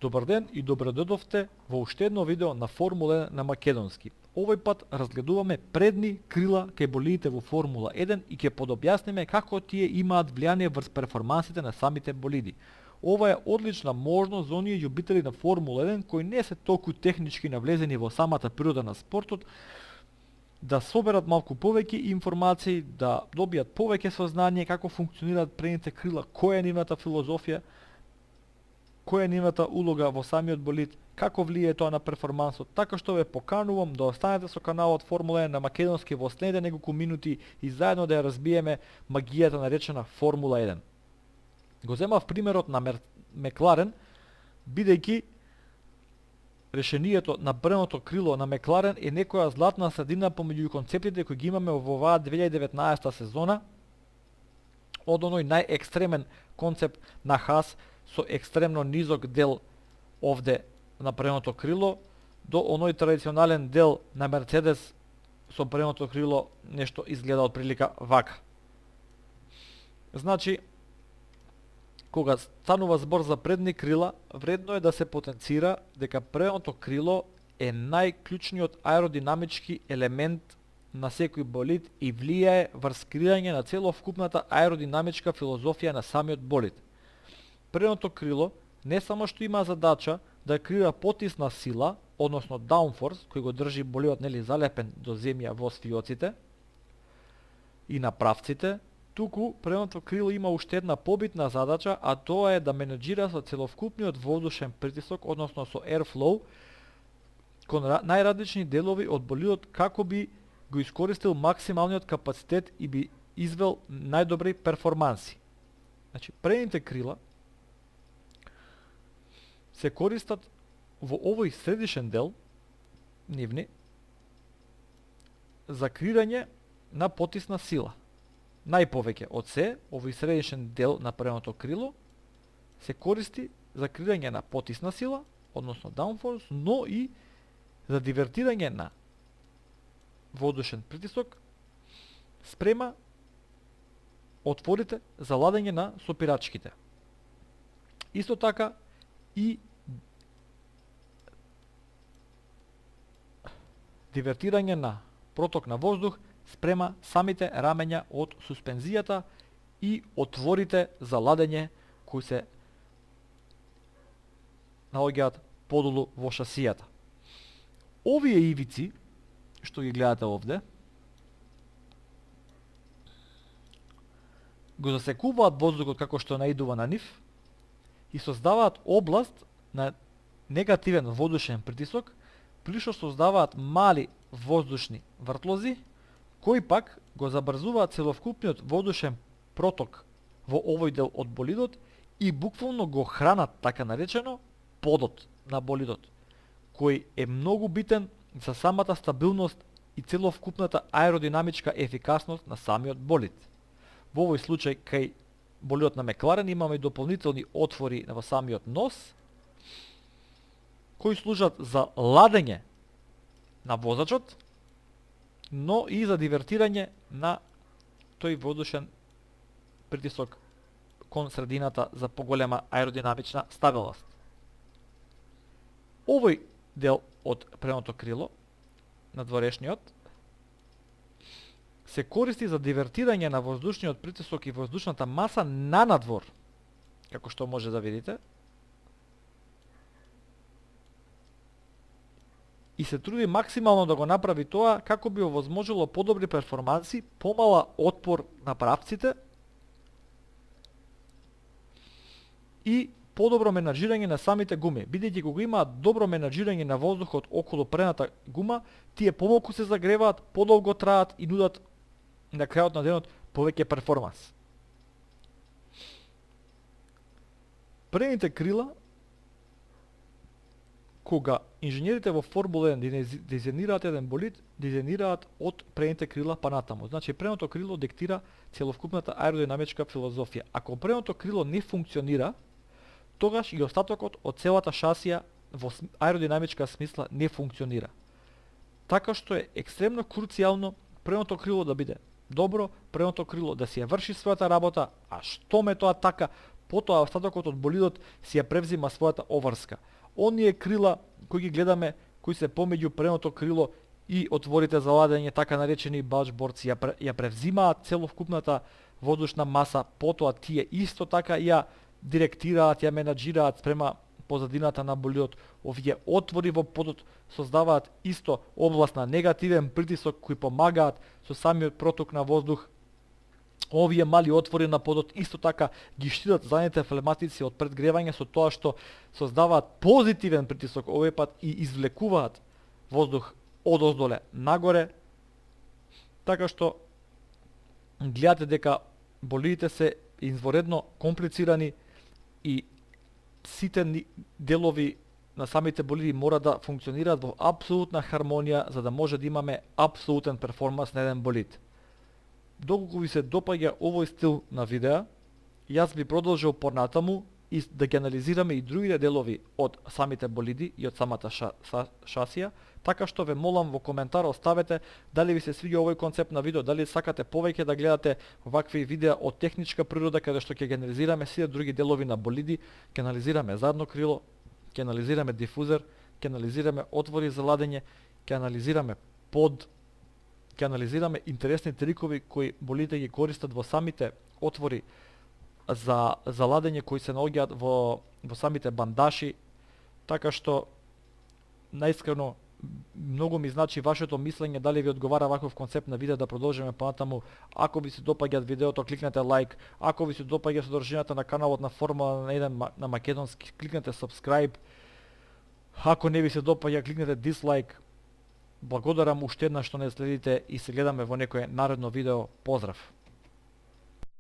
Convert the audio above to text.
Добар ден и добре дојдовте во уште едно видео на Формула 1 на македонски. Овој пат разгледуваме предни крила кај болидите во Формула 1 и ќе подобјасниме како тие имаат влијание врз перформансите на самите болиди. Ова е одлична можност за оние љубители на Формула 1 кои не се толку технички навлезени во самата природа на спортот, да соберат малку повеќе информации, да добијат повеќе сознание како функционираат предните крила, која е нивната филозофија, која е нивната улога во самиот болид, како влијае тоа на перформансот, така што ве поканувам да останете со каналот Формула 1 на македонски во следните неколку минути и заедно да ја разбиеме магијата наречена Формула 1. Го земав примерот на Мекларен, бидејќи решението на брното крило на Мекларен е некоја златна средина помеѓу концептите кои ги имаме во оваа 2019 сезона, од оној најекстремен концепт на Хас со екстремно низок дел овде на предното крило, до оној традиционален дел на Мерцедес со предното крило нешто изгледа од прилика вака. Значи, кога станува збор за предни крила, вредно е да се потенцира дека предното крило е најклучниот аеродинамички елемент на секој болид и влијае врз креање на целовкупната аеродинамичка филозофија на самиот болид. Предното крило не само што има задача да креира потисна сила, односно downforce, кој го држи болидот залепен до земја во сфиоците и на правците, туку предното крило има уште една побитна задача, а тоа е да менеджира со целовкупниот воздушен притисок, односно со airflow, кон најразлични делови од болидот како би го искористил максималниот капацитет и би извел најдобри перформанси. Значи, предните крила се користат во овој средишен дел, нивни, за креирање на потисна сила. Најповеќе од се, овој средишен дел на предното крило се користи за креирање на потисна сила, односно downforce, но и за дивертирање на воздушен притисок спрема отворите за ладење на сопирачките. Исто така и дивертирање на проток на воздух спрема самите рамења од суспензијата и отворите за ладење кои се наоѓаат подолу во шасијата. Овие ивици што ги гледате овде го засекуваат воздухот како што наидува на нив и создаваат област на негативен воздушен притисок, при што создаваат мали воздушни вртлози, кои пак го забрзуваат целовкупниот воздушен проток во овој дел од болидот и буквално го хранат, така наречено, подот на болидот, кој е многу битен за самата стабилност и целовкупната аеродинамичка ефикасност на самиот болид. Во овој случај, кај болидот на Мекларен имаме и дополнителни отвори во самиот нос, кои служат за ладење на возачот, но и за дивертирање на тој воздушен притисок кон средината за поголема аеродинамична стабилност. Овој дел од предното крило, надворешниот, се користи за дивертирање на воздушниот притисок и воздушната маса на надвор, како што може да видите, и се труди максимално да го направи тоа како би овозможило подобри перформанси, помала отпор на правците и подобро менаџирање на самите гуми, бидејќи кога имаат добро менаџирање на воздухот околу предната гума, тие помалку се загреваат, подолго траат и нудат на крајот на денот повеќе перформанс. Предните крила, кога инженерите во Формула 1 дизајнираат еден болид, дизајнираат од предните крила па натаму. Значи, предното крило диктира целовкупната аеродинамичка филозофија. Ако предното крило не функционира, тогаш и остатокот од целата шасија во аеродинамичка смисла не функционира. Така што е екстремно круцијално предното крило да биде добро, предното крило да си ја врши својата работа, а што ме тоа така, потоа остатокот од болидот си ја превзима својата оврска. Оние крила кои ги гледаме, кои се помеѓу предното крило и отворите за ладење, така наречени баучбордс, ја превзимаат целокупната воздушна маса, потоа тие исто така ја директираат, ја менаџираат спрема позадината на болидот. Овие отвори во подот создаваат исто област на негативен притисок кои помагаат со самиот проток на воздух. Овие мали отвори на подот исто така ги штитат задните флематици од предгревање со тоа што создаваат позитивен притисок, овој пат и извлекуваат воздух одоздоле нагоре, така што гледате дека болидите се изворедно комплицирани и сите делови на самите болиди мора да функционираат во апсолутна хармонија за да може да имаме апсолутен перформанс на еден болид. Доколку ви се допаѓа овој стил на видеа, јас би продолжил понатаму и да ги анализираме и другите делови од самите болиди и од самата шасија, така што ве молам во коментар оставете дали ви се свиѓа овој концепт на видео, дали сакате повеќе да гледате вакви видеа од техничка природа каде што ќе ги анализираме сите други делови на болиди, ќе анализираме задно крило, ќе анализираме дифузер, ќе анализираме отвори за ладење, ќе анализираме ќе анализираме интересни трикови кои болидите ги користат во самите отвори за ладење кои се наоѓаат во самите бандаши, така што наискрено многу ми значи вашето мислење дали ви одговара ваков концепт на видео да продолжиме понатаму. Ако ви се допаѓа видеото, кликнете лайк. Ако ви се допаѓа содржината на каналот на Формула на 1 на македонски, кликнете subscribe. Ако не ви се допаѓа, кликнете дислайк. Благодарам уште еднаш што не следите и се гледаме во некое наредно видео. Поздрав!